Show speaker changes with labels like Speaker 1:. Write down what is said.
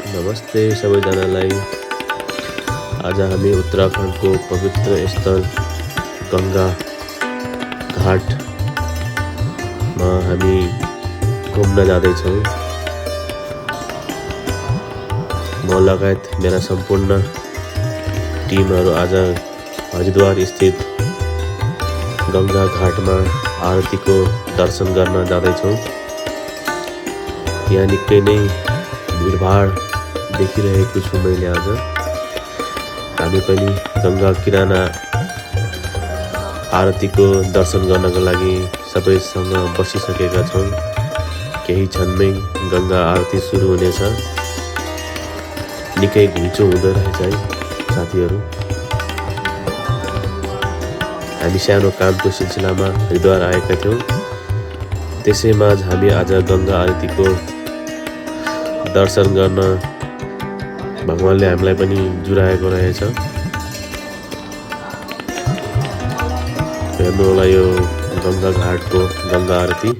Speaker 1: नमस्ते सबैजनालाई। आज हामी उत्तराखण्डको पवित्र स्थल गङ्गा घाटमा हामी घुम्न जाँदैछौँ। म लगायत मेरा सम्पूर्ण टिमहरू आज हरिद्वार स्थित गङ्गा घाटमा आरतीको दर्शन गर्न जाँदैछौँ। यहाँ निकै नै भिडभाड देखिरहेको छु मैले आज। हामी पनि गङ्गा किनारा आरतीको दर्शन गर्नको लागि सबैसँग बसिसकेका छौँ। केही क्षणमै गङ्गा आरती सुरु हुनेछ। निकै घुइँचो हुँदो रहेछ है साथीहरू। हामी सानो कामको सिलसिलामा हरिद्वार आएका थियौँ। त्यसैमा हामी आज गङ्गा आरतीको दर्शन गर्न भगवानले हामीलाई पनि जुराएको रहेछ। हेर्नु होला यो गङ्गा घाटको गङ्गा आरती।